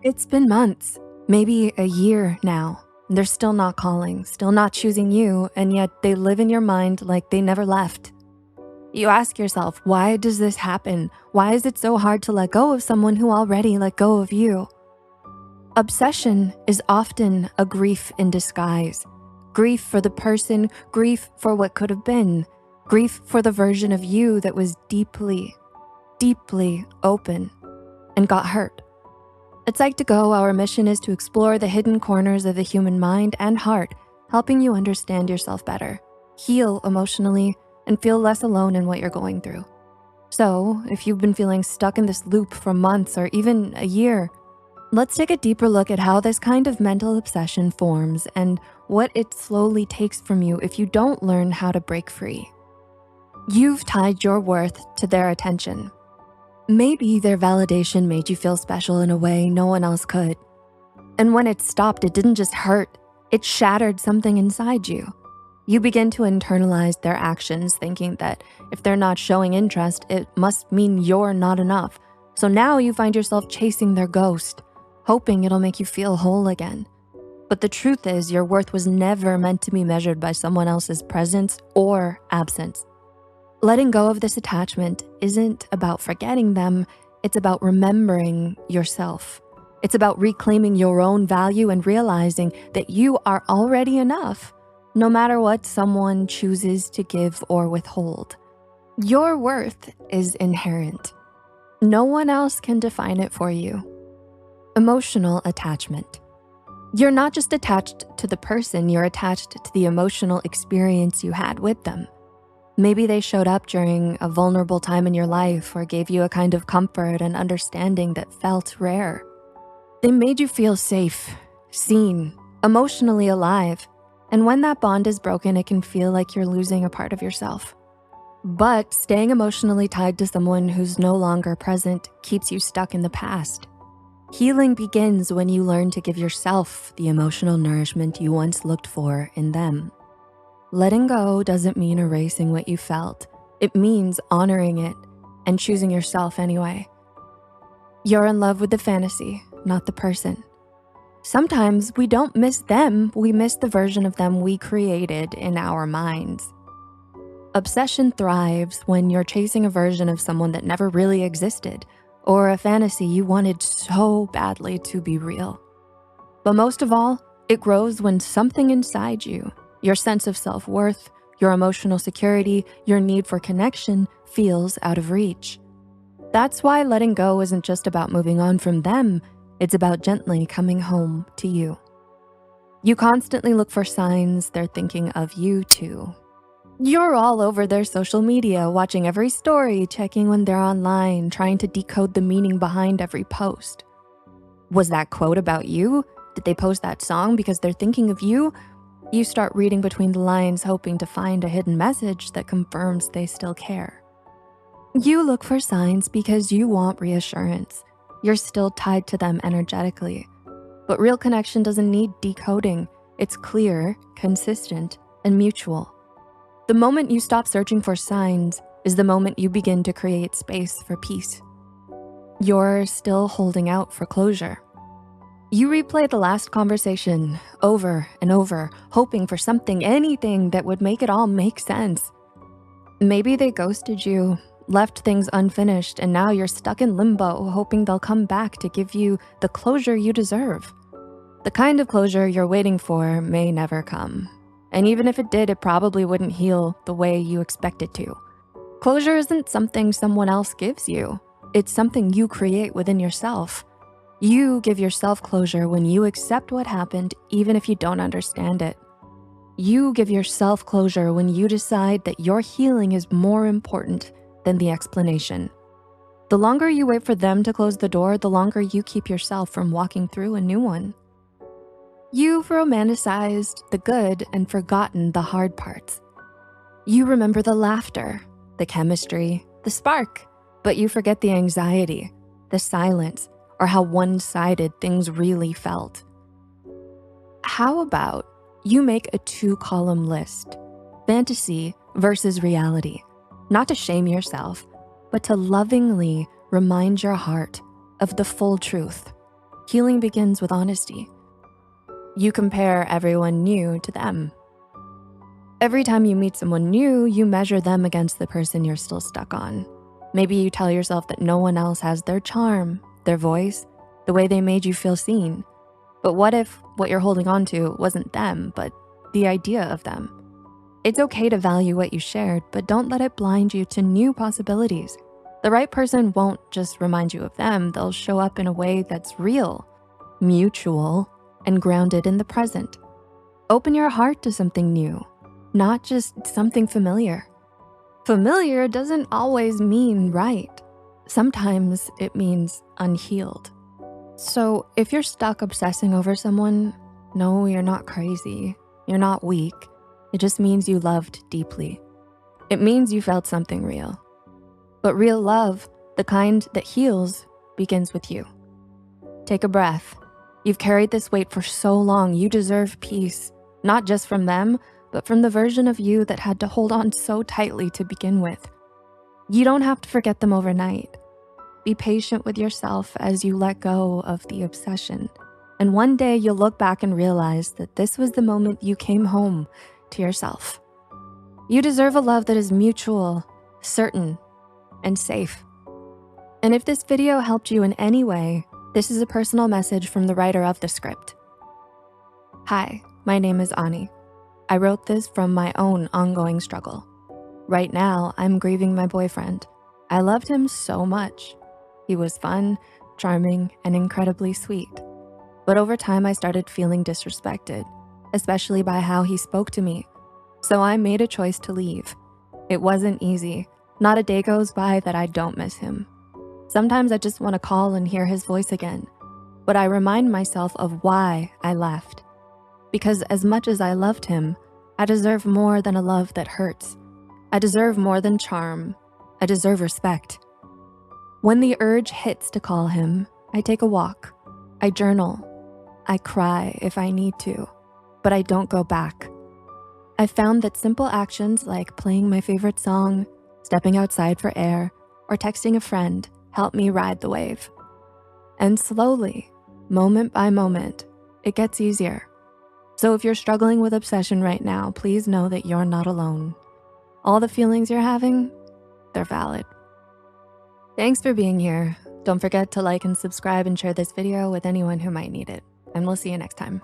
It's been months, maybe a year now. They're still not calling, still not choosing you, and yet they live in your mind like they never left. You ask yourself, why does this happen? Why is it so hard to let go of someone who already let go of you? Obsession is often a grief in disguise. Grief for the person, grief for what could have been, grief for the version of you that was deeply, deeply open and got hurt. At Psych2Go, our mission is to explore the hidden corners of the human mind and heart, helping you understand yourself better, heal emotionally, and feel less alone in what you're going through. So, if you've been feeling stuck in this loop for months or even a year, let's take a deeper look at how this kind of mental obsession forms and what it slowly takes from you if you don't learn how to break free. You've tied your worth to their attention. Maybe their validation made you feel special in a way no one else could. And when it stopped, it didn't just hurt, it shattered something inside you. You begin to internalize their actions, thinking that if they're not showing interest, it must mean you're not enough. So now you find yourself chasing their ghost, hoping it'll make you feel whole again. But the truth is, your worth was never meant to be measured by someone else's presence or absence. Letting go of this attachment isn't about forgetting them, it's about remembering yourself. It's about reclaiming your own value and realizing that you are already enough, no matter what someone chooses to give or withhold. Your worth is inherent. No one else can define it for you. Emotional attachment. You're not just attached to the person, you're attached to the emotional experience you had with them. Maybe they showed up during a vulnerable time in your life or gave you a kind of comfort and understanding that felt rare. They made you feel safe, seen, emotionally alive. And when that bond is broken, it can feel like you're losing a part of yourself. But staying emotionally tied to someone who's no longer present keeps you stuck in the past. Healing begins when you learn to give yourself the emotional nourishment you once looked for in them. Letting go doesn't mean erasing what you felt. It means honoring it and choosing yourself anyway. You're in love with the fantasy, not the person. Sometimes we don't miss them, we miss the version of them we created in our minds. Obsession thrives when you're chasing a version of someone that never really existed, or a fantasy you wanted so badly to be real. But most of all, it grows when something inside you, your sense of self-worth, your emotional security, your need for connection feels out of reach. That's why letting go isn't just about moving on from them, it's about gently coming home to you. You constantly look for signs they're thinking of you too. You're all over their social media, watching every story, checking when they're online, trying to decode the meaning behind every post. Was that quote about you? Did they post that song because they're thinking of you? You start reading between the lines, hoping to find a hidden message that confirms they still care. You look for signs because you want reassurance. You're still tied to them energetically. But real connection doesn't need decoding. It's clear, consistent, and mutual. The moment you stop searching for signs is the moment you begin to create space for peace. You're still holding out for closure. You replay the last conversation over and over, hoping for something, anything that would make it all make sense. Maybe they ghosted you, left things unfinished, and now you're stuck in limbo, hoping they'll come back to give you the closure you deserve. The kind of closure you're waiting for may never come. And even if it did, it probably wouldn't heal the way you expect it to. Closure isn't something someone else gives you. It's something you create within yourself. You give yourself closure when you accept what happened, even if you don't understand it. You give yourself closure when you decide that your healing is more important than the explanation. The longer you wait for them to close the door, the longer you keep yourself from walking through a new one. You've romanticized the good and forgotten the hard parts. You remember the laughter, the chemistry, the spark, but you forget the anxiety, the silence, or how one-sided things really felt. How about you make a 2-column list, fantasy versus reality, not to shame yourself, but to lovingly remind your heart of the full truth. Healing begins with honesty. You compare everyone new to them. Every time you meet someone new, you measure them against the person you're still stuck on. Maybe you tell yourself that no one else has their charm, their voice, the way they made you feel seen. But what if what you're holding on to wasn't them, but the idea of them? It's okay to value what you shared, but don't let it blind you to new possibilities. The right person won't just remind you of them, they'll show up in a way that's real, mutual, and grounded in the present. Open your heart to something new, not just something familiar. Familiar doesn't always mean right. Sometimes it means unhealed. So if you're stuck obsessing over someone, no, you're not crazy. You're not weak. It just means you loved deeply. It means you felt something real. But real love, the kind that heals, begins with you. Take a breath. You've carried this weight for so long. You deserve peace, not just from them, but from the version of you that had to hold on so tightly to begin with. You don't have to forget them overnight. Be patient with yourself as you let go of the obsession. And one day you'll look back and realize that this was the moment you came home to yourself. You deserve a love that is mutual, certain, and safe. And if this video helped you in any way, this is a personal message from the writer of the script. Hi, my name is Onnie. I wrote this from my own ongoing struggle. Right now, I'm grieving my boyfriend. I loved him so much. He was fun, charming, and incredibly sweet. But over time, I started feeling disrespected, especially by how he spoke to me. So I made a choice to leave. It wasn't easy. Not a day goes by that I don't miss him. Sometimes I just want to call and hear his voice again. But I remind myself of why I left. Because as much as I loved him, I deserve more than a love that hurts. I deserve more than charm. I deserve respect. When the urge hits to call him, I take a walk. I journal. I cry if I need to, but I don't go back. I found that simple actions like playing my favorite song, stepping outside for air, or texting a friend help me ride the wave. And slowly, moment by moment, it gets easier. So if you're struggling with obsession right now, please know that you're not alone. All the feelings you're having, they're valid. Thanks for being here. Don't forget to like and subscribe and share this video with anyone who might need it. And we'll see you next time.